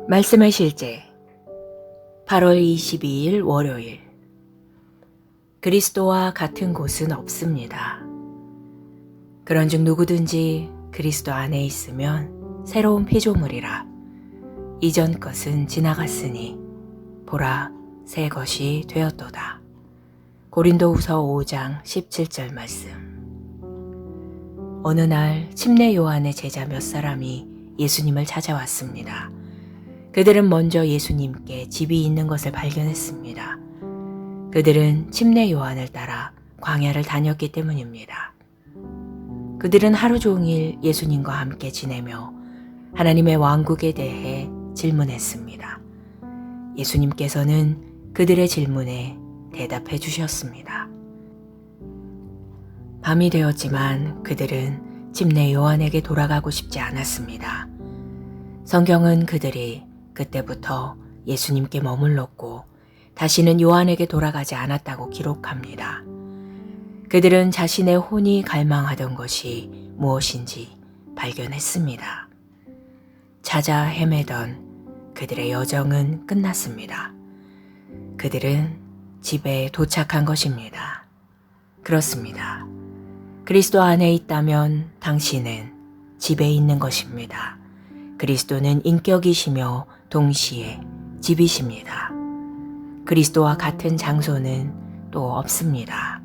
말씀의 실제 8월 22일 월요일. 그리스도와 같은 곳은 없습니다. 그런즉 누구든지 그리스도 안에 있으면 새로운 피조물이라. 이전 것은 지나갔으니 보라 새 것이 되었도다. 고린도후서 5장 17절 말씀. 어느 날 침례 요한의 제자 몇 사람이 예수님을 찾아왔습니다. 그들은 먼저 예수님께 집이 있는 것을 발견했습니다. 그들은 침례 요한을 따라 광야를 다녔기 때문입니다. 그들은 하루 종일 예수님과 함께 지내며 하나님의 왕국에 대해 질문했습니다. 예수님께서는 그들의 질문에 대답해 주셨습니다. 밤이 되었지만 그들은 침례 요한에게 돌아가고 싶지 않았습니다. 성경은 그들이 그때부터 예수님께 머물렀고 다시는 요한에게 돌아가지 않았다고 기록합니다. 그들은 자신의 혼이 갈망하던 것이 무엇인지 발견했습니다. 찾아 헤매던 그들의 여정은 끝났습니다. 그들은 집에 도착한 것입니다. 그렇습니다. 그리스도 안에 있다면 당신은 집에 있는 것입니다. 그리스도는 인격이시며 동시에 집이십니다. 그리스도와 같은 장소는 또 없습니다.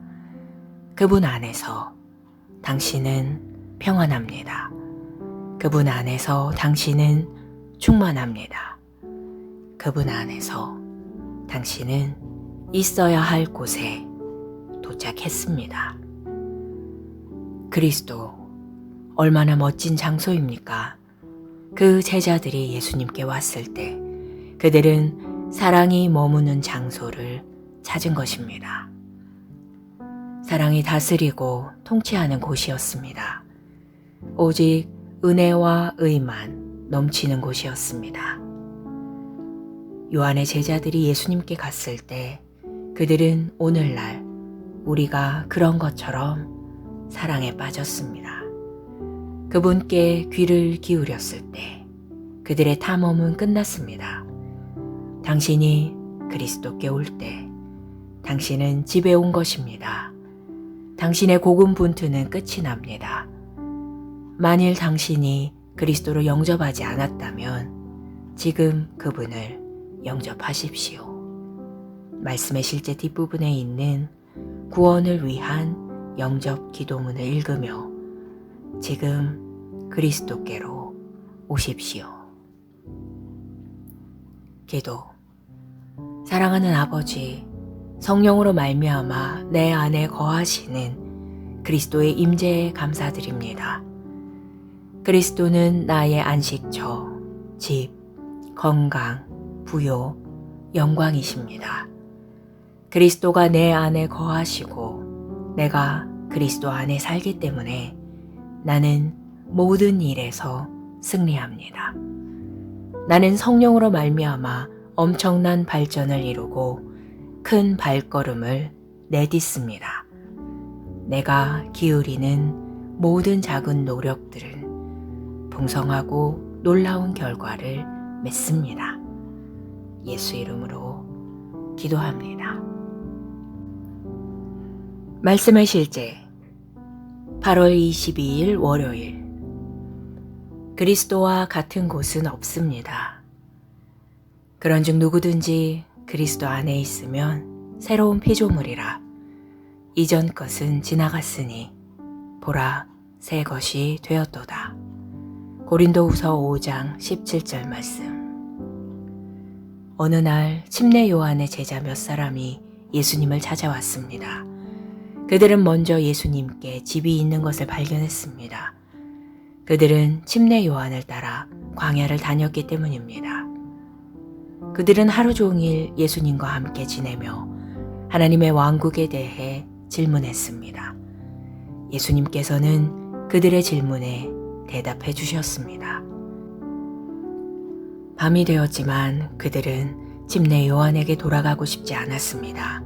그분 안에서 당신은 평안합니다. 그분 안에서 당신은 충만합니다. 그분 안에서 당신은 있어야 할 곳에 도착했습니다. 그리스도, 얼마나 멋진 장소입니까? 그 제자들이 예수님께 왔을 때 그들은 사랑이 머무는 장소를 찾은 것입니다. 사랑이 다스리고 통치하는 곳이었습니다. 오직 은혜와 의만 넘치는 곳이었습니다. 요한의 제자들이 예수님께 갔을 때 그들은 오늘날 우리가 그런 것처럼 사랑에 빠졌습니다. 그분께 귀를 기울였을 때 그들의 탐험은 끝났습니다. 당신이 그리스도께 올 때 당신은 집에 온 것입니다. 당신의 고군분투는 끝이 납니다. 만일 당신이 그리스도로 영접하지 않았다면 지금 그분을 영접하십시오. 말씀의 실제 뒷부분에 있는 구원을 위한 영접 기도문을 읽으며 지금 그리스도께로 오십시오. 기도. 사랑하는 아버지, 성령으로 말미암아 내 안에 거하시는 그리스도의 임재에 감사드립니다. 그리스도는 나의 안식처, 집, 건강, 부요, 영광이십니다. 그리스도가 내 안에 거하시고 내가 그리스도 안에 살기 때문에 나는 모든 일에서 승리합니다. 나는 성령으로 말미암아 엄청난 발전을 이루고 큰 발걸음을 내딛습니다. 내가 기울이는 모든 작은 노력들은 풍성하고 놀라운 결과를 맺습니다. 예수 이름으로 기도합니다. 말씀의 실제 8월 22일 월요일. 그리스도와 같은 곳은 없습니다. 그런즉 누구든지 그리스도 안에 있으면 새로운 피조물이라. 이전 것은 지나갔으니 보라 새 것이 되었도다. 고린도후서 5장 17절 말씀. 어느 날 침례 요한의 제자 몇 사람이 예수님을 찾아왔습니다. 그들은 먼저 예수님께 집이 있는 것을 발견했습니다. 그들은 침례 요한을 따라 광야를 다녔기 때문입니다. 그들은 하루 종일 예수님과 함께 지내며 하나님의 왕국에 대해 질문했습니다. 예수님께서는 그들의 질문에 대답해 주셨습니다. 밤이 되었지만 그들은 침례 요한에게 돌아가고 싶지 않았습니다.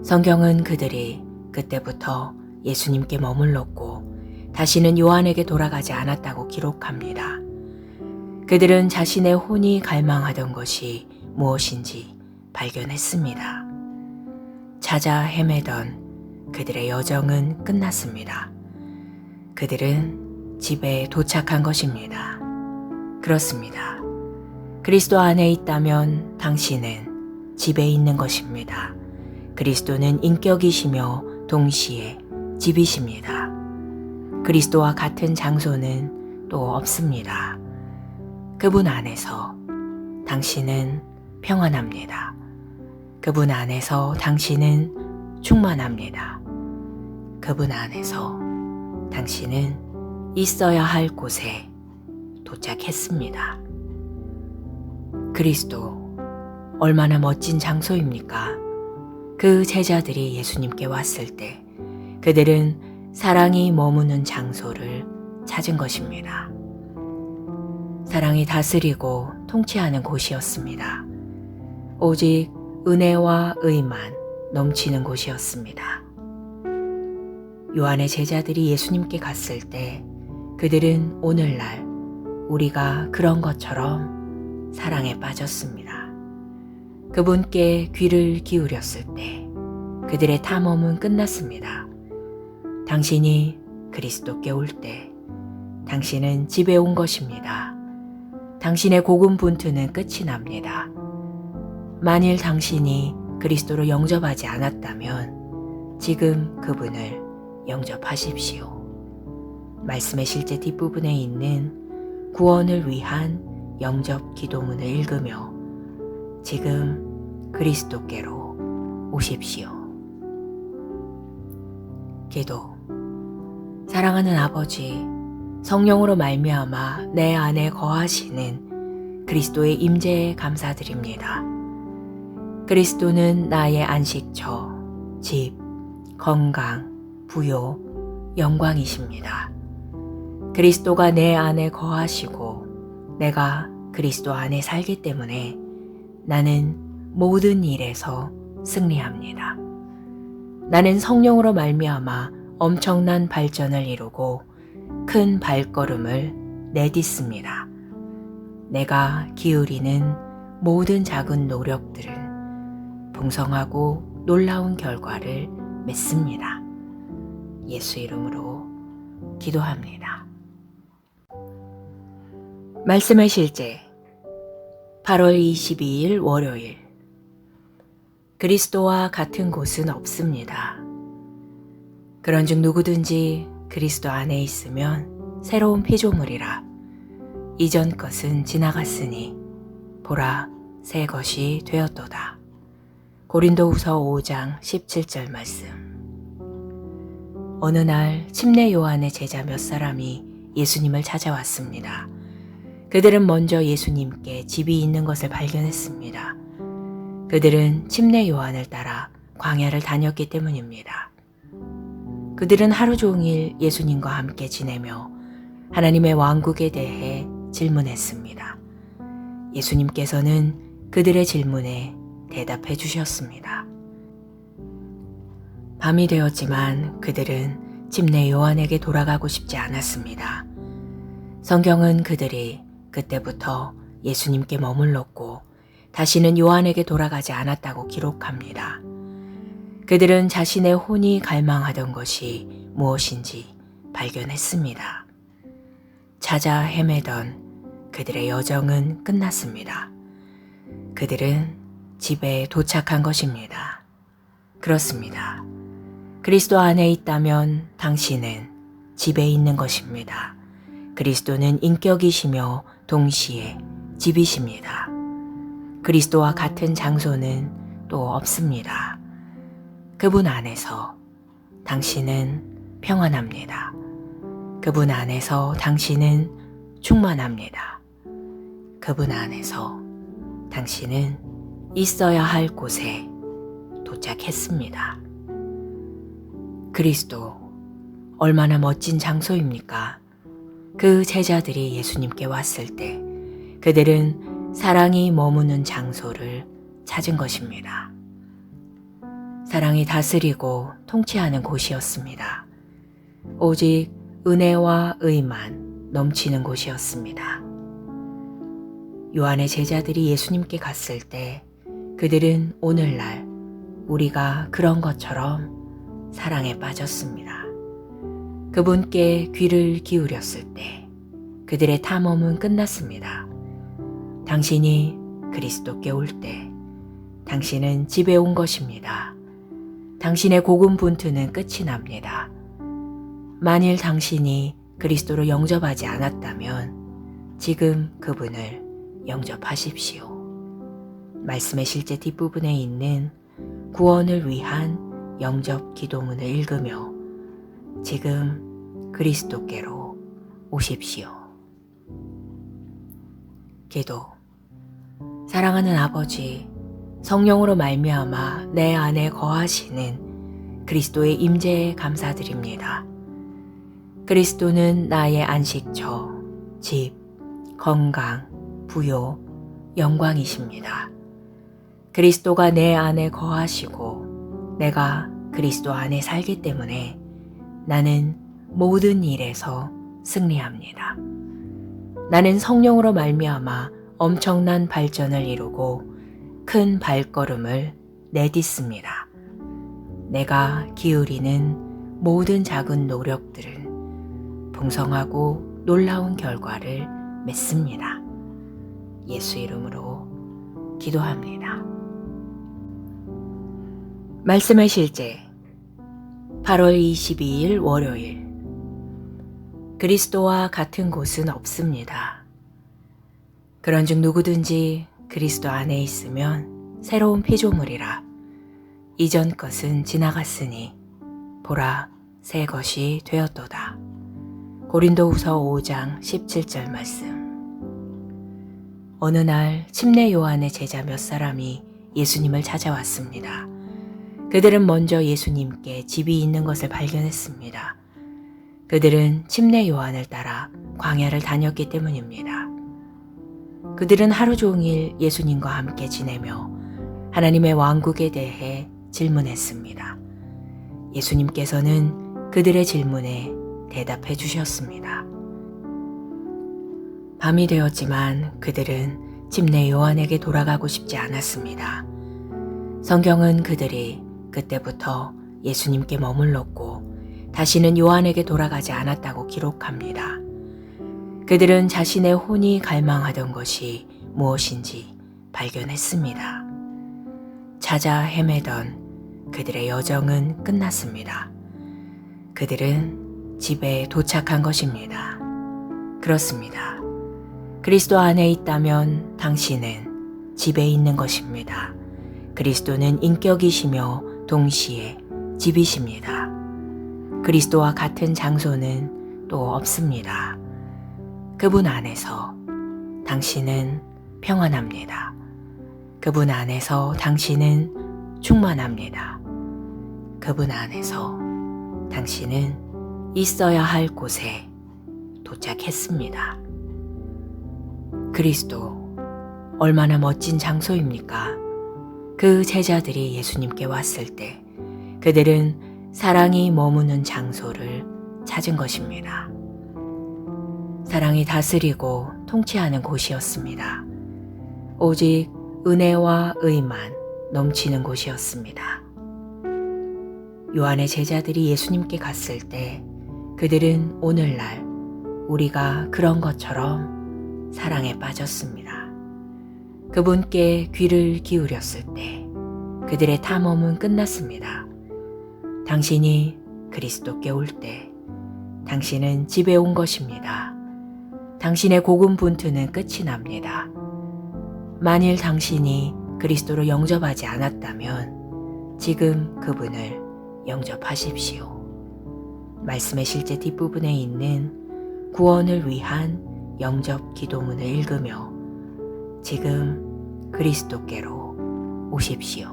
성경은 그들이 그때부터 예수님께 머물렀고 다시는 요한에게 돌아가지 않았다고 기록합니다. 그들은 자신의 혼이 갈망하던 것이 무엇인지 발견했습니다. 찾아 헤매던 그들의 여정은 끝났습니다. 그들은 집에 도착한 것입니다. 그렇습니다. 그리스도 안에 있다면 당신은 집에 있는 것입니다. 그리스도는 인격이시며 동시에 집이십니다. 그리스도와 같은 장소는 또 없습니다. 그분 안에서 당신은 평안합니다. 그분 안에서 당신은 충만합니다. 그분 안에서 당신은 있어야 할 곳에 도착했습니다. 그리스도, 얼마나 멋진 장소입니까? 그 제자들이 예수님께 왔을 때 그들은 사랑이 머무는 장소를 찾은 것입니다. 사랑이 다스리고 통치하는 곳이었습니다. 오직 은혜와 의만 넘치는 곳이었습니다. 요한의 제자들이 예수님께 갔을 때 그들은 오늘날 우리가 그런 것처럼 사랑에 빠졌습니다. 그분께 귀를 기울였을 때 그들의 탐험은 끝났습니다. 당신이 그리스도께 올 때 당신은 집에 온 것입니다. 당신의 고군분투는 끝이 납니다. 만일 당신이 그리스도로 영접하지 않았다면 지금 그분을 영접하십시오. 말씀의 실제 뒷부분에 있는 구원을 위한 영접 기도문을 읽으며 지금 그리스도께로 오십시오. 기도. 사랑하는 아버지, 성령으로 말미암아 내 안에 거하시는 그리스도의 임재에 감사드립니다. 그리스도는 나의 안식처, 집, 건강, 부요, 영광이십니다. 그리스도가 내 안에 거하시고 내가 그리스도 안에 살기 때문에 나는 모든 일에서 승리합니다. 나는 성령으로 말미암아 엄청난 발전을 이루고 큰 발걸음을 내딛습니다. 내가 기울이는 모든 작은 노력들은 풍성하고 놀라운 결과를 맺습니다. 예수 이름으로 기도합니다. 말씀의 실제 8월 22일 월요일. 그리스도와 같은 곳은 없습니다. 그런즉 누구든지 그리스도 안에 있으면 새로운 피조물이라. 이전 것은 지나갔으니 보라 새 것이 되었도다. 고린도후서 5장 17절 말씀. 어느 날 침례 요한의 제자 몇 사람이 예수님을 찾아왔습니다. 그들은 먼저 예수님께 집이 있는 것을 발견했습니다. 그들은 침례 요한을 따라 광야를 다녔기 때문입니다. 그들은 하루 종일 예수님과 함께 지내며 하나님의 왕국에 대해 질문했습니다. 예수님께서는 그들의 질문에 대답해 주셨습니다. 밤이 되었지만 그들은 침례 요한에게 돌아가고 싶지 않았습니다. 성경은 그들이 그때부터 예수님께 머물렀고 다시는 요한에게 돌아가지 않았다고 기록합니다. 그들은 자신의 혼이 갈망하던 것이 무엇인지 발견했습니다. 찾아 헤매던 그들의 여정은 끝났습니다. 그들은 집에 도착한 것입니다. 그렇습니다. 그리스도 안에 있다면 당신은 집에 있는 것입니다. 그리스도는 인격이시며 동시에 집이십니다. 그리스도와 같은 장소는 또 없습니다. 그분 안에서 당신은 평안합니다. 그분 안에서 당신은 충만합니다. 그분 안에서 당신은 있어야 할 곳에 도착했습니다. 그리스도, 얼마나 멋진 장소입니까? 그 제자들이 예수님께 왔을 때 그들은 사랑이 머무는 장소를 찾은 것입니다. 사랑이 다스리고 통치하는 곳이었습니다. 오직 은혜와 의만 넘치는 곳이었습니다. 요한의 제자들이 예수님께 갔을 때 그들은 오늘날 우리가 그런 것처럼 사랑에 빠졌습니다. 그분께 귀를 기울였을 때 그들의 탐험은 끝났습니다. 당신이 그리스도께 올 때 당신은 집에 온 것입니다. 당신의 고군분투는 끝이 납니다. 만일 당신이 그리스도로 영접하지 않았다면 지금 그분을 영접하십시오. 말씀의 실제 뒷부분에 있는 구원을 위한 영접 기도문을 읽으며 지금 그리스도께로 오십시오. 기도. 사랑하는 아버지, 성령으로 말미암아 내 안에 거하시는 그리스도의 임재에 감사드립니다. 그리스도는 나의 안식처, 집, 건강, 부요, 영광이십니다. 그리스도가 내 안에 거하시고 내가 그리스도 안에 살기 때문에 나는 모든 일에서 승리합니다. 나는 성령으로 말미암아 엄청난 발전을 이루고 큰 발걸음을 내딛습니다. 내가 기울이는 모든 작은 노력들은 풍성하고 놀라운 결과를 맺습니다. 예수 이름으로 기도합니다. 말씀의 실제 8월 22일 월요일. 그리스도와 같은 곳은 없습니다. 그런즉 누구든지 그리스도 안에 있으면 새로운 피조물이라. 이전 것은 지나갔으니 보라 새 것이 되었도다. 고린도후서 5장 17절 말씀. 어느 날 침례 요한의 제자 몇 사람이 예수님을 찾아왔습니다. 그들은 먼저 예수님께 집이 있는 것을 발견했습니다. 그들은 침례 요한을 따라 광야를 다녔기 때문입니다. 그들은 하루 종일 예수님과 함께 지내며 하나님의 왕국에 대해 질문했습니다. 예수님께서는 그들의 질문에 대답해 주셨습니다. 밤이 되었지만 그들은 침례 요한에게 돌아가고 싶지 않았습니다. 성경은 그들이 그때부터 예수님께 머물렀고 다시는 요한에게 돌아가지 않았다고 기록합니다. 그들은 자신의 혼이 갈망하던 것이 무엇인지 발견했습니다. 찾아 헤매던 그들의 여정은 끝났습니다. 그들은 집에 도착한 것입니다. 그렇습니다. 그리스도 안에 있다면 당신은 집에 있는 것입니다. 그리스도는 인격이시며 동시에 집이십니다. 그리스도와 같은 장소는 또 없습니다. 그분 안에서 당신은 평안합니다. 그분 안에서 당신은 충만합니다. 그분 안에서 당신은 있어야 할 곳에 도착했습니다. 그리스도, 얼마나 멋진 장소입니까? 그 제자들이 예수님께 왔을 때 그들은 사랑이 머무는 장소를 찾은 것입니다. 사랑이 다스리고 통치하는 곳이었습니다. 오직 은혜와 의만 넘치는 곳이었습니다. 요한의 제자들이 예수님께 갔을 때 그들은 오늘날 우리가 그런 것처럼 사랑에 빠졌습니다. 그분께 귀를 기울였을 때 그들의 탐험은 끝났습니다. 당신이 그리스도께 올 때 당신은 집에 온 것입니다. 당신의 고군분투는 끝이 납니다. 만일 당신이 그리스도로 영접하지 않았다면 지금 그분을 영접하십시오. 말씀의 실제 뒷부분에 있는 구원을 위한 영접 기도문을 읽으며 지금 그리스도께로 오십시오.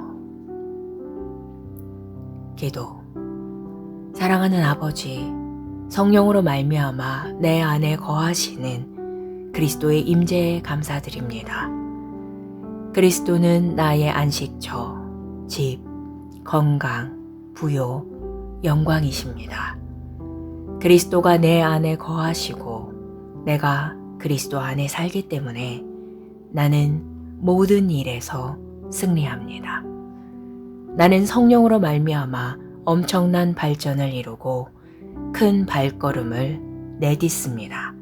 기도. 사랑하는 아버지, 성령으로 말미암아 내 안에 거하시는 그리스도의 임재에 감사드립니다. 그리스도는 나의 안식처, 집, 건강, 부요, 영광이십니다. 그리스도가 내 안에 거하시고 내가 그리스도 안에 살기 때문에 나는 모든 일에서 승리합니다. 나는 성령으로 말미암아 엄청난 발전을 이루고 큰 발걸음을 내딛습니다.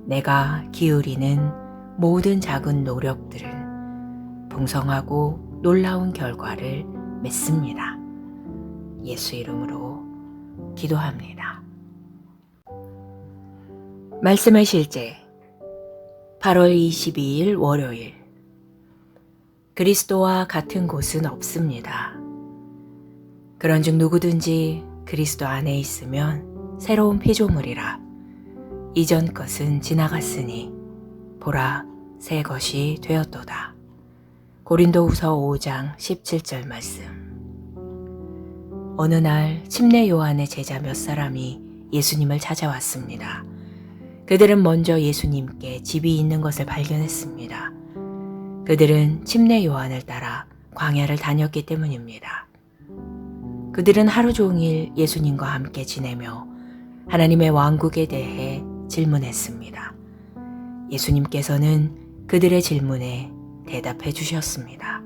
내가 기울이는 모든 작은 노력들은 풍성하고 놀라운 결과를 맺습니다. 예수 이름으로 기도합니다. 말씀의 실제 8월 22일 월요일 그리스도와 같은 곳은 없습니다. 그런즉 누구든지 그리스도 안에 있으면 새로운 피조물이라 이전 것은 지나갔으니 보라 새 것이 되었도다. 고린도후서 5장 17절 말씀. 어느 날 침례 요한의 제자 몇 사람이 예수님을 찾아왔습니다. 그들은 먼저 예수님께 집이 있는 것을 발견했습니다. 그들은 침례 요한을 따라 광야를 다녔기 때문입니다. 그들은 하루 종일 예수님과 함께 지내며 하나님의 왕국에 대해 질문했습니다. 예수님께서는 그들의 질문에 대답해 주셨습니다.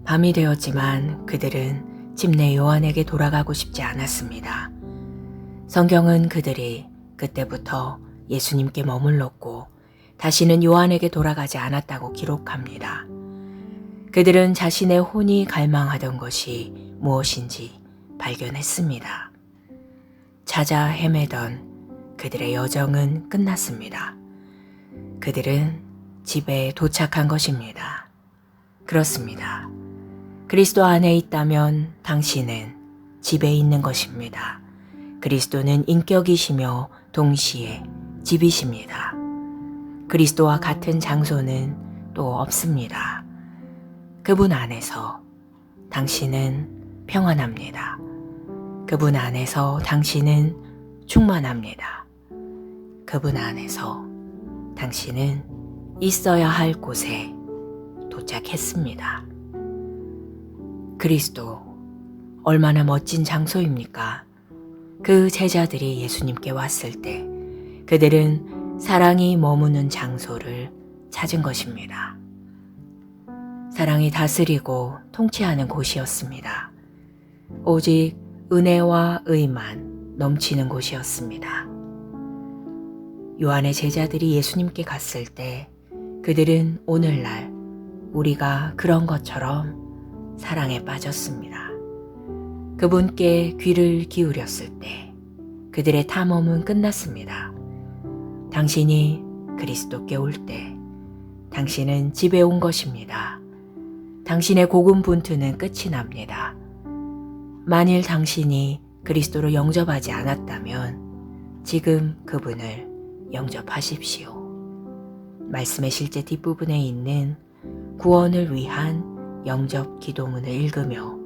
밤이 되었지만 그들은 침례 요한에게 돌아가고 싶지 않았습니다. 성경은 그들이 그때부터 예수님께 머물렀고 다시는 요한에게 돌아가지 않았다고 기록합니다. 그들은 자신의 혼이 갈망하던 것이 무엇인지 발견했습니다. 찾아 헤매던 그들의 여정은 끝났습니다. 그들은 집에 도착한 것입니다. 그렇습니다. 그리스도 안에 있다면 당신은 집에 있는 것입니다. 그리스도는 인격이시며 동시에 집이십니다. 그리스도와 같은 장소는 또 없습니다. 그분 안에서 당신은 평안합니다. 그분 안에서 당신은 충만합니다. 그분 안에서 당신은 있어야 할 곳에 도착했습니다. 그리스도, 얼마나 멋진 장소입니까? 그 제자들이 예수님께 왔을 때 그들은 사랑이 머무는 장소를 찾은 것입니다. 사랑이 다스리고 통치하는 곳이었습니다. 오직 은혜와 의만 넘치는 곳이었습니다. 요한의 제자들이 예수님께 갔을 때 그들은 오늘날 우리가 그런 것처럼 사랑에 빠졌습니다. 그분께 귀를 기울였을 때 그들의 탐험은 끝났습니다. 당신이 그리스도께 올 때 당신은 집에 온 것입니다. 당신의 고군분투는 끝이 납니다. 만일 당신이 그리스도를 영접하지 않았다면 지금 그분을 영접하십시오. 말씀의 실제 뒷부분에 있는 구원을 위한 영접 기도문을 읽으며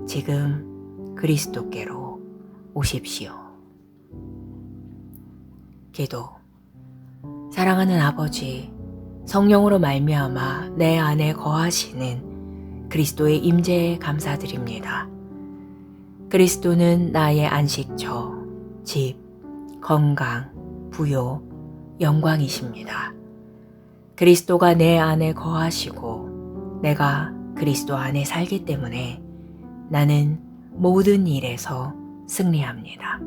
지금 그리스도께로 오십시오. 기도. 사랑하는 아버지, 성령으로 말미암아 내 안에 거하시는 그리스도의 임재에 감사드립니다. 그리스도는 나의 안식처, 집, 건강, 부요, 영광이십니다. 그리스도가 내 안에 거하시고 내가 그리스도 안에 살기 때문에 나는 모든 일에서 승리합니다.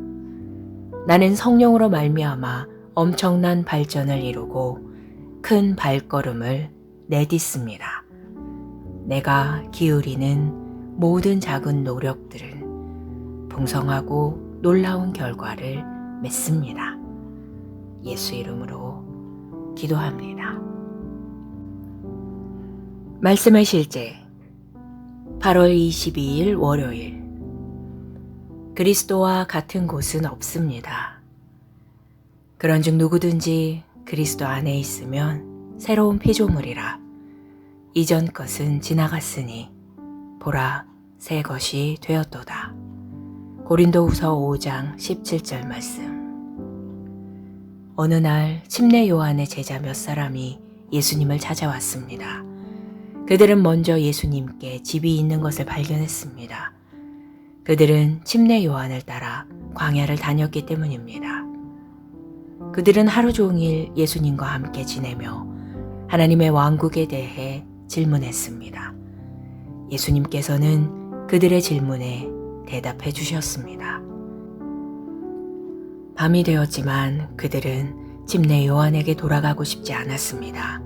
나는 성령으로 말미암아 엄청난 발전을 이루고 큰 발걸음을 내딛습니다. 내가 기울이는 모든 작은 노력들은 풍성하고 놀라운 결과를 맺습니다. 예수 이름으로 기도합니다. 말씀의 실제 8월 22일 월요일 그리스도와 같은 곳은 없습니다. 그런즉 누구든지 그리스도 안에 있으면 새로운 피조물이라 이전 것은 지나갔으니 보라 새 것이 되었도다. 고린도후서 5장 17절 말씀. 어느 날 침례 요한의 제자 몇 사람이 예수님을 찾아왔습니다. 그들은 먼저 예수님께 집이 있는 것을 발견했습니다. 그들은 침례 요한을 따라 광야를 다녔기 때문입니다. 그들은 하루 종일 예수님과 함께 지내며 하나님의 왕국에 대해 질문했습니다. 예수님께서는 그들의 질문에 대답해 주셨습니다. 밤이 되었지만 그들은 집내 요한에게 돌아가고 싶지 않았습니다.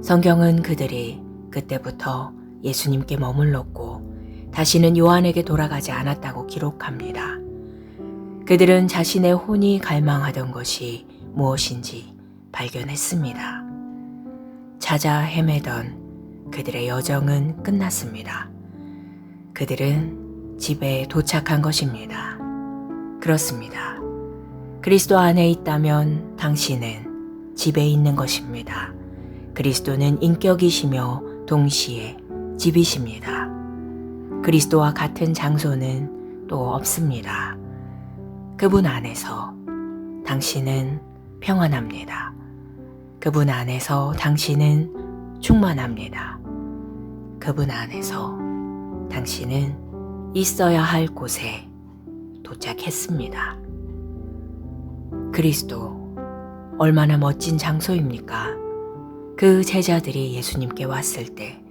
성경은 그들이 그때부터 예수님께 머물렀고 다시는 요한에게 돌아가지 않았다고 기록합니다. 그들은 자신의 혼이 갈망하던 것이 무엇인지 발견했습니다. 찾아 헤매던 그들의 여정은 끝났습니다. 그들은 집에 도착한 것입니다. 그렇습니다. 그리스도 안에 있다면 당신은 집에 있는 것입니다. 그리스도는 인격이시며 동시에 집이십니다. 그리스도와 같은 장소는 또 없습니다. 그분 안에서 당신은 평안합니다. 그분 안에서 당신은 충만합니다. 그분 안에서 당신은 있어야 할 곳에 도착했습니다. 그리스도, 얼마나 멋진 장소입니까? 그 제자들이 예수님께 왔을 때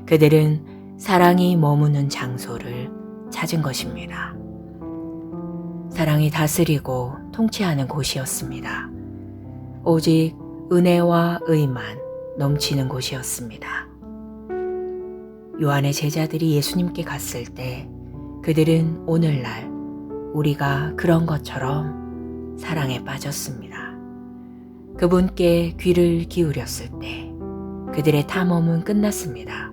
그들은 사랑이 머무는 장소를 찾은 것입니다. 사랑이 다스리고 통치하는 곳이었습니다. 오직 은혜와 의만 넘치는 곳이었습니다. 요한의 제자들이 예수님께 갔을 때 그들은 오늘날 우리가 그런 것처럼 사랑에 빠졌습니다. 그분께 귀를 기울였을 때 그들의 탐험은 끝났습니다.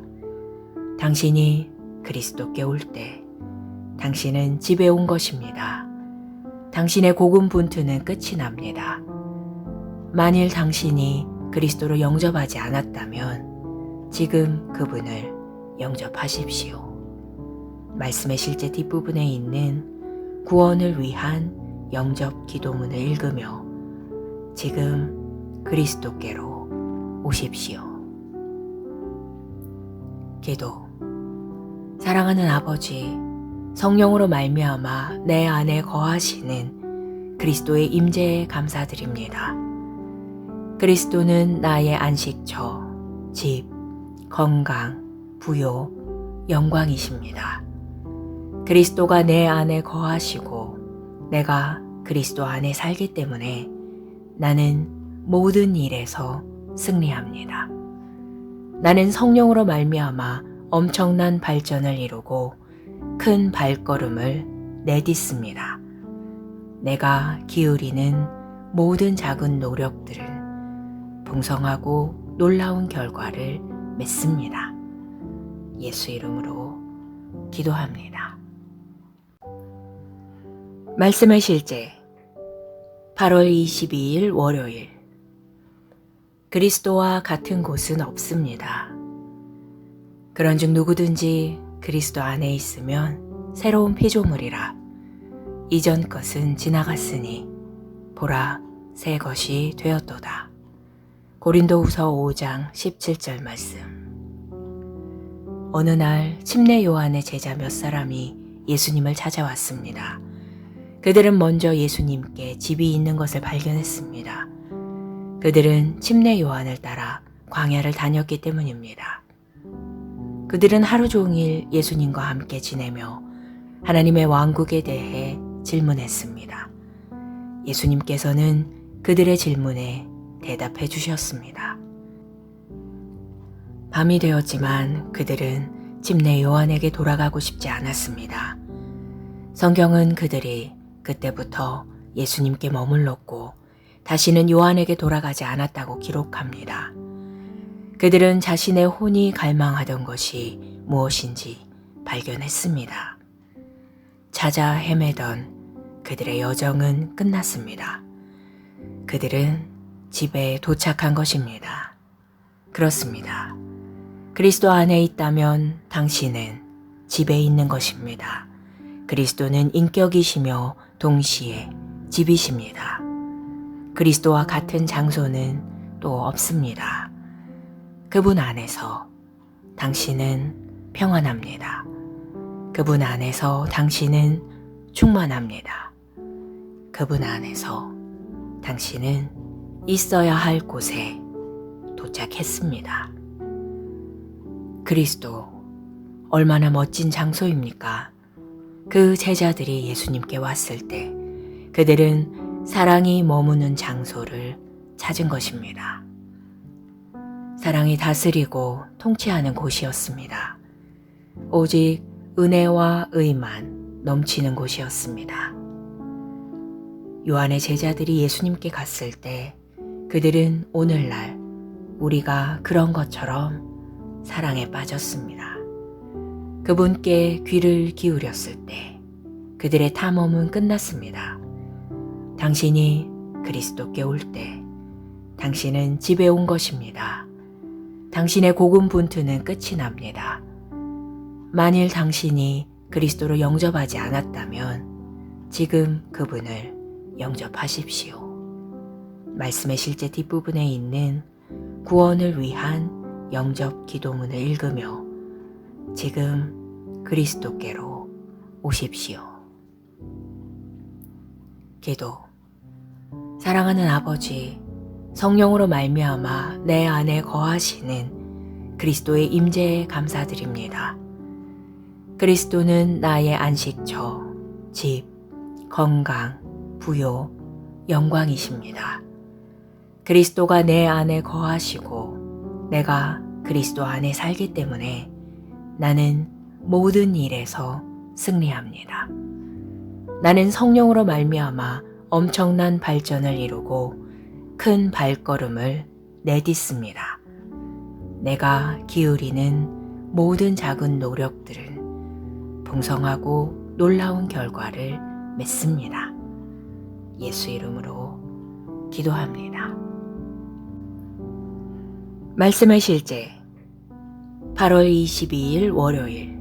당신이 그리스도께 올 때 당신은 집에 온 것입니다. 당신의 고군분투는 끝이 납니다. 만일 당신이 그리스도로 영접하지 않았다면 지금 그분을 영접하십시오. 말씀의 실제 뒷부분에 있는 구원을 위한 영접 기도문을 읽으며 지금 그리스도께로 오십시오. 기도. 사랑하는 아버지, 성령으로 말미암아 내 안에 거하시는 그리스도의 임재에 감사드립니다. 그리스도는 나의 안식처, 집, 건강, 부요, 영광이십니다. 그리스도가 내 안에 거하시고 내가 그리스도 안에 살기 때문에 나는 모든 일에서 승리합니다. 나는 성령으로 말미암아 엄청난 발전을 이루고 큰 발걸음을 내딛습니다. 내가 기울이는 모든 작은 노력들은 풍성하고 놀라운 결과를 맺습니다. 예수 이름으로 기도합니다. 말씀의 실제 8월 22일 월요일. 그리스도와 같은 곳은 없습니다. 그런즉 누구든지 그리스도 안에 있으면 새로운 피조물이라. 이전 것은 지나갔으니 보라 새 것이 되었도다. 고린도후서 5장 17절 말씀. 어느 날 침례 요한의 제자 몇 사람이 예수님을 찾아왔습니다. 그들은 먼저 예수님께 집이 있는 것을 발견했습니다. 그들은 침례 요한을 따라 광야를 다녔기 때문입니다. 그들은 하루 종일 예수님과 함께 지내며 하나님의 왕국에 대해 질문했습니다. 예수님께서는 그들의 질문에 대답해 주셨습니다. 밤이 되었지만 그들은 집내 요한에게 돌아가고 싶지 않았습니다. 성경은 그들이 그때부터 예수님께 머물렀고 다시는 요한에게 돌아가지 않았다고 기록합니다. 그들은 자신의 혼이 갈망하던 것이 무엇인지 발견했습니다. 찾아 헤매던 그들의 여정은 끝났습니다. 그들은 집에 도착한 것입니다. 그렇습니다. 그리스도 안에 있다면 당신은 집에 있는 것입니다. 그리스도는 인격이시며 동시에 집이십니다. 그리스도와 같은 장소는 또 없습니다. 그분 안에서 당신은 평안합니다. 그분 안에서 당신은 충만합니다. 그분 안에서 당신은 있어야 할 곳에 도착했습니다. 그리스도, 얼마나 멋진 장소입니까? 그 제자들이 예수님께 왔을 때 그들은 사랑이 머무는 장소를 찾은 것입니다. 사랑이 다스리고 통치하는 곳이었습니다. 오직 은혜와 의만 넘치는 곳이었습니다. 요한의 제자들이 예수님께 갔을 때 그들은 오늘날 우리가 그런 것처럼 사랑에 빠졌습니다. 그분께 귀를 기울였을 때 그들의 탐험은 끝났습니다. 당신이 그리스도께 올 때 당신은 집에 온 것입니다. 당신의 고군분투는 끝이 납니다. 만일 당신이 그리스도로 영접하지 않았다면 지금 그분을 영접하십시오. 말씀의 실제 뒷부분에 있는 구원을 위한 영접 기도문을 읽으며 지금 그리스도께로 오십시오. 기도. 사랑하는 아버지, 성령으로 말미암아 내 안에 거하시는 그리스도의 임재에 감사드립니다. 그리스도는 나의 안식처, 집, 건강, 부요, 영광이십니다. 그리스도가 내 안에 거하시고 내가 그리스도 안에 살기 때문에 나는 모든 일에서 승리합니다. 나는 성령으로 말미암아 엄청난 발전을 이루고 큰 발걸음을 내딛습니다. 내가 기울이는 모든 작은 노력들은 풍성하고 놀라운 결과를 맺습니다. 예수 이름으로 기도합니다. 말씀의 실제 8월 22일 월요일.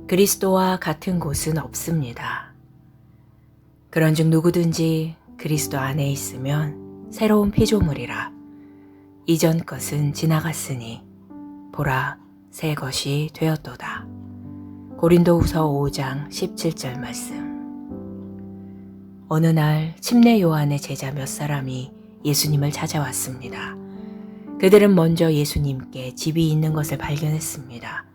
그리스도와 같은 곳은 없습니다. 그런즉 누구든지 그리스도 안에 있으면 새로운 피조물이라. 이전 것은 지나갔으니 보라 새 것이 되었도다. 고린도후서 5장 17절 말씀. 어느 날 침례 요한의 제자 몇 사람이 예수님을 찾아왔습니다. 그들은 먼저 예수님께 집이 있는 것을 발견했습니다.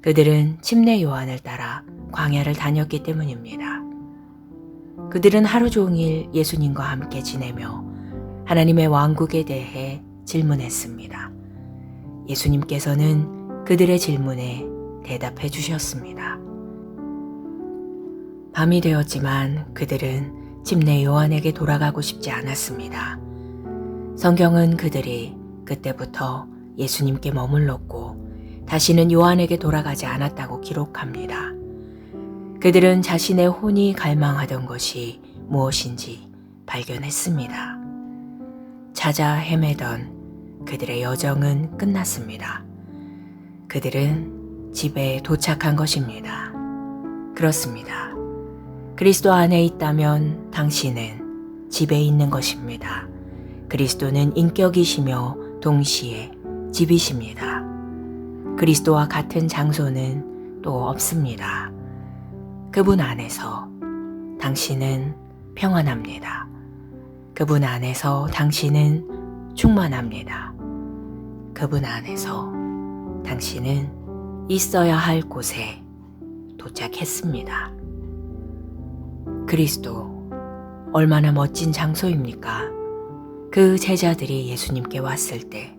그들은 침례 요한을 따라 광야를 다녔기 때문입니다. 그들은 하루 종일 예수님과 함께 지내며 하나님의 왕국에 대해 질문했습니다. 예수님께서는 그들의 질문에 대답해 주셨습니다. 밤이 되었지만 그들은 침례 요한에게 돌아가고 싶지 않았습니다. 성경은 그들이 그때부터 예수님께 머물렀고 다시는 요한에게 돌아가지 않았다고 기록합니다. 그들은 자신의 혼이 갈망하던 것이 무엇인지 발견했습니다. 찾아 헤매던 그들의 여정은 끝났습니다. 그들은 집에 도착한 것입니다. 그렇습니다. 그리스도 안에 있다면 당신은 집에 있는 것입니다. 그리스도는 인격이시며 동시에 집이십니다. 그리스도와 같은 장소는 또 없습니다. 그분 안에서 당신은 평안합니다. 그분 안에서 당신은 충만합니다. 그분 안에서 당신은 있어야 할 곳에 도착했습니다. 그리스도, 얼마나 멋진 장소입니까? 그 제자들이 예수님께 왔을 때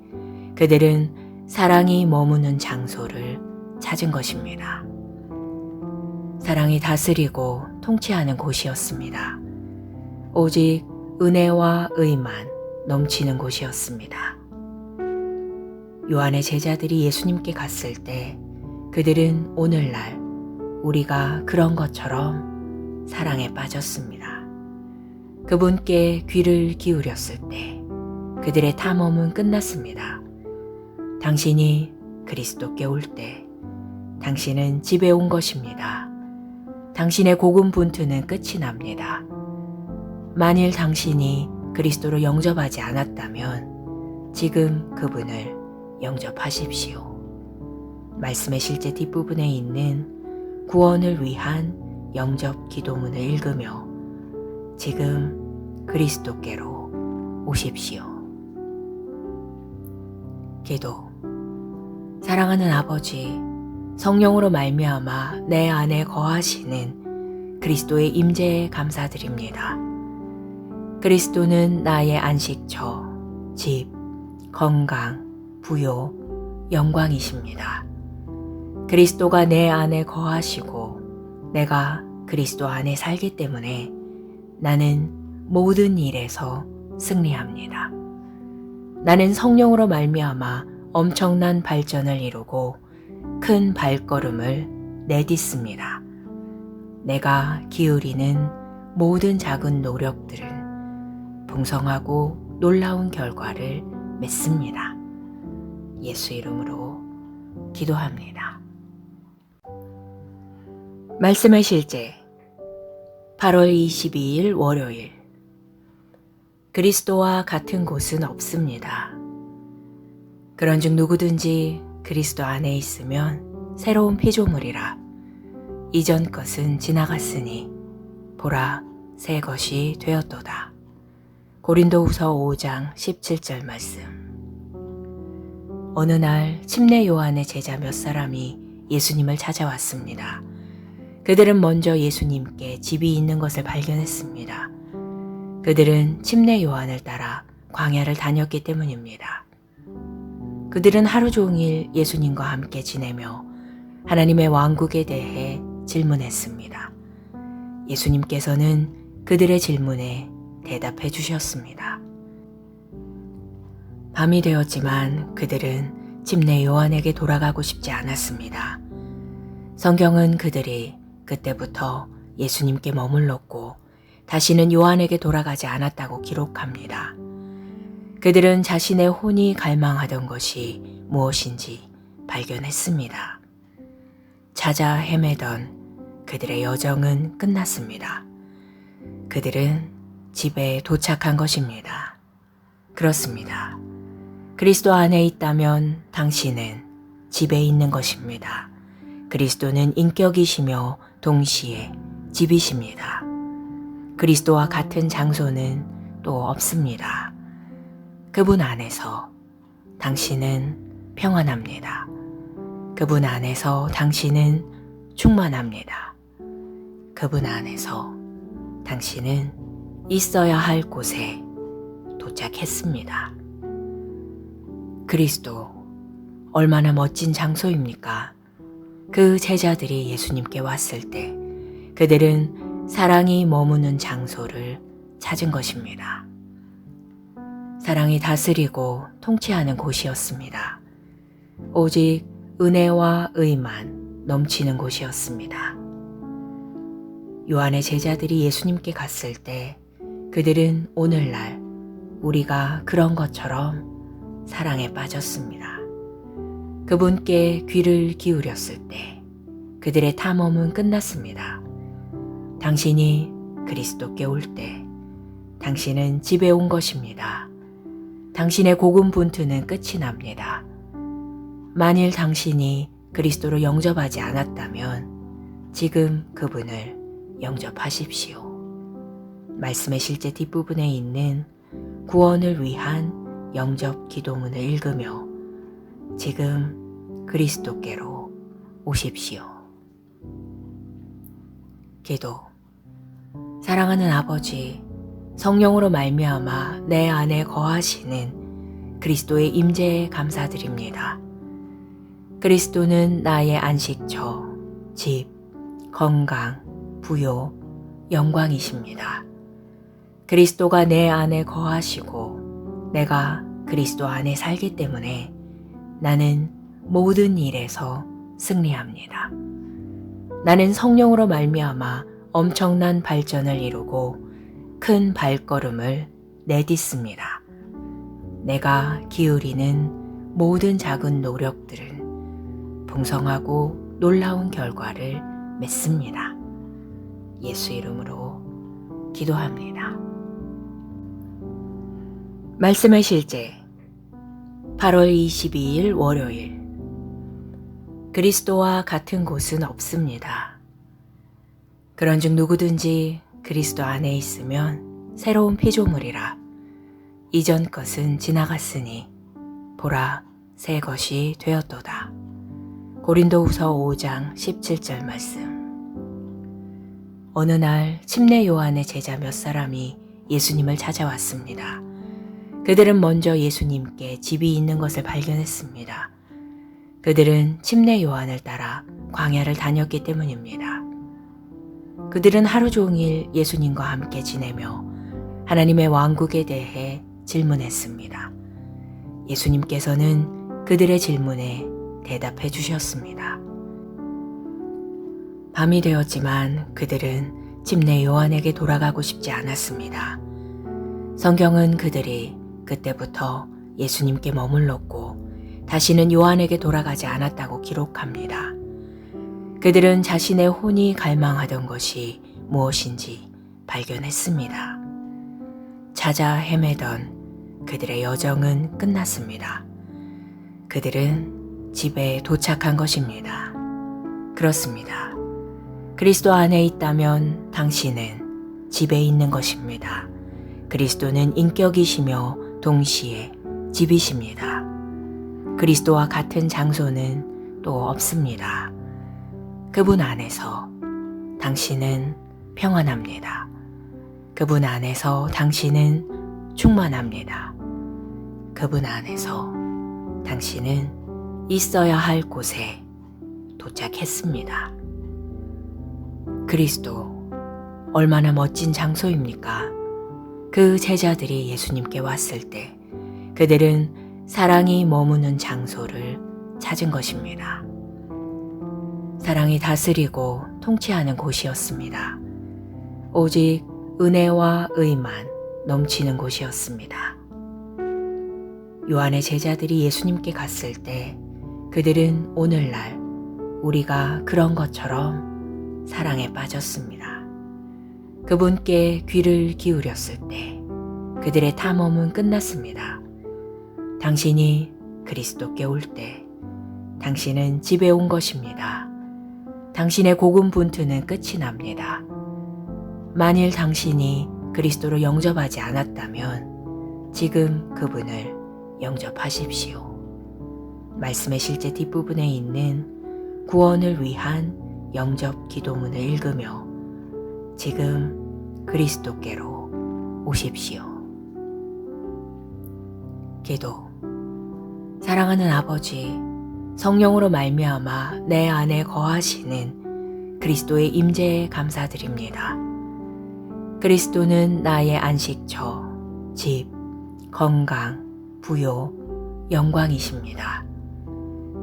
그들은 사랑이 머무는 장소를 찾은 것입니다. 사랑이 다스리고 통치하는 곳이었습니다. 오직 은혜와 의만 넘치는 곳이었습니다. 요한의 제자들이 예수님께 갔을 때 그들은 오늘날 우리가 그런 것처럼 사랑에 빠졌습니다. 그분께 귀를 기울였을 때 그들의 탐험은 끝났습니다. 당신이 그리스도께 올 때 당신은 집에 온 것입니다. 당신의 고군분투는 끝이 납니다. 만일 당신이 그리스도로 영접하지 않았다면 지금 그분을 영접하십시오. 말씀의 실제 뒷부분에 있는 구원을 위한 영접 기도문을 읽으며 지금 그리스도께로 오십시오. 기도. 사랑하는 아버지, 성령으로 말미암아 내 안에 거하시는 그리스도의 임재에 감사드립니다. 그리스도는 나의 안식처, 집, 건강, 부요, 영광이십니다. 그리스도가 내 안에 거하시고 내가 그리스도 안에 살기 때문에 나는 모든 일에서 승리합니다. 나는 성령으로 말미암아 엄청난 발전을 이루고 큰 발걸음을 내딛습니다. 내가 기울이는 모든 작은 노력들은 풍성하고 놀라운 결과를 맺습니다. 예수 이름으로 기도합니다. 말씀의 실제 8월 22일 월요일. 그리스도와 같은 곳은 없습니다. 그런즉 누구든지 그리스도 안에 있으면 새로운 피조물이라. 이전 것은 지나갔으니 보라 새 것이 되었도다. 고린도후서 5장 17절 말씀. 어느 날 침례 요한의 제자 몇 사람이 예수님을 찾아왔습니다. 그들은 먼저 예수님께 집이 있는 것을 발견했습니다. 그들은 침례 요한을 따라 광야를 다녔기 때문입니다. 그들은 하루 종일 예수님과 함께 지내며 하나님의 왕국에 대해 질문했습니다. 예수님께서는 그들의 질문에 대답해 주셨습니다. 밤이 되었지만 그들은 침례 요한에게 돌아가고 싶지 않았습니다. 성경은 그들이 그때부터 예수님께 머물렀고 다시는 요한에게 돌아가지 않았다고 기록합니다. 그들은 자신의 혼이 갈망하던 것이 무엇인지 발견했습니다. 찾아 헤매던 그들의 여정은 끝났습니다. 그들은 집에 도착한 것입니다. 그렇습니다. 그리스도 안에 있다면 당신은 집에 있는 것입니다. 그리스도는 인격이시며 동시에 집이십니다. 그리스도와 같은 장소는 또 없습니다. 그분 안에서 당신은 평안합니다. 그분 안에서 당신은 충만합니다. 그분 안에서 당신은 있어야 할 곳에 도착했습니다. 그리스도, 얼마나 멋진 장소입니까? 그 제자들이 예수님께 왔을 때 그들은 사랑이 머무는 장소를 찾은 것입니다. 사랑이 다스리고 통치하는 곳이었습니다. 오직 은혜와 의만 넘치는 곳이었습니다. 요한의 제자들이 예수님께 갔을 때 그들은 오늘날 우리가 그런 것처럼 사랑에 빠졌습니다. 그분께 귀를 기울였을 때 그들의 탐험은 끝났습니다. 당신이 그리스도께 올 때 당신은 집에 온 것입니다. 당신의 고군분투는 끝이 납니다. 만일 당신이 그리스도로 영접하지 않았다면 지금 그분을 영접하십시오. 말씀의 실제 뒷부분에 있는 구원을 위한 영접 기도문을 읽으며 지금 그리스도께로 오십시오. 기도. 사랑하는 아버지, 성령으로 말미암아 내 안에 거하시는 그리스도의 임재에 감사드립니다. 그리스도는 나의 안식처, 집, 건강, 부요, 영광이십니다. 그리스도가 내 안에 거하시고 내가 그리스도 안에 살기 때문에 나는 모든 일에서 승리합니다. 나는 성령으로 말미암아 엄청난 발전을 이루고 큰 발걸음을 내딛습니다. 내가 기울이는 모든 작은 노력들은 풍성하고 놀라운 결과를 맺습니다. 예수 이름으로 기도합니다. 말씀의 실제 8월 22일 월요일. 그리스도와 같은 곳은 없습니다. 그런즉 누구든지 그리스도 안에 있으면 새로운 피조물이라. 이전 것은 지나갔으니 보라 새 것이 되었도다. 고린도후서 5장 17절 말씀. 어느 날 침례 요한의 제자 몇 사람이 예수님을 찾아왔습니다. 그들은 먼저 예수님께 집이 있는 것을 발견했습니다. 그들은 침례 요한을 따라 광야를 다녔기 때문입니다. 그들은 하루 종일 예수님과 함께 지내며 하나님의 왕국에 대해 질문했습니다. 예수님께서는 그들의 질문에 대답해 주셨습니다. 밤이 되었지만 그들은 침례 요한에게 돌아가고 싶지 않았습니다. 성경은 그들이 그때부터 예수님께 머물렀고 다시는 요한에게 돌아가지 않았다고 기록합니다. 그들은 자신의 혼이 갈망하던 것이 무엇인지 발견했습니다. 찾아 헤매던 그들의 여정은 끝났습니다. 그들은 집에 도착한 것입니다. 그렇습니다. 그리스도 안에 있다면 당신은 집에 있는 것입니다. 그리스도는 인격이시며 동시에 집이십니다. 그리스도와 같은 장소는 또 없습니다. 그분 안에서 당신은 평안합니다. 그분 안에서 당신은 충만합니다. 그분 안에서 당신은 있어야 할 곳에 도착했습니다. 그리스도, 얼마나 멋진 장소입니까? 그 제자들이 예수님께 왔을 때 그들은 사랑이 머무는 장소를 찾은 것입니다. 사랑이 다스리고 통치하는 곳이었습니다. 오직 은혜와 의만 넘치는 곳이었습니다. 요한의 제자들이 예수님께 갔을 때 그들은 오늘날 우리가 그런 것처럼 사랑에 빠졌습니다. 그분께 귀를 기울였을 때 그들의 탐험은 끝났습니다. 당신이 그리스도께 올 때 당신은 집에 온 것입니다. 당신의 고군분투는 끝이 납니다. 만일 당신이 그리스도로 영접하지 않았다면 지금 그분을 영접하십시오. 말씀의 실제 뒷부분에 있는 구원을 위한 영접 기도문을 읽으며 지금 그리스도께로 오십시오. 기도. 사랑하는 아버지, 성령으로 말미암아 내 안에 거하시는 그리스도의 임재에 감사드립니다. 그리스도는 나의 안식처, 집, 건강, 부요, 영광이십니다.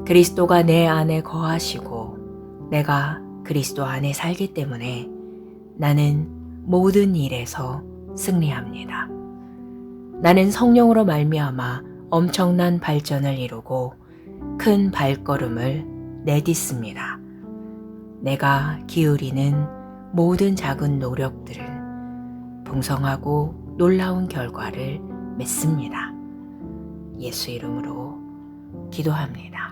그리스도가 내 안에 거하시고 내가 그리스도 안에 살기 때문에 나는 모든 일에서 승리합니다. 나는 성령으로 말미암아 엄청난 발전을 이루고 큰 발걸음을 내딛습니다. 내가 기울이는 모든 작은 노력들은 풍성하고 놀라운 결과를 맺습니다. 예수 이름으로 기도합니다.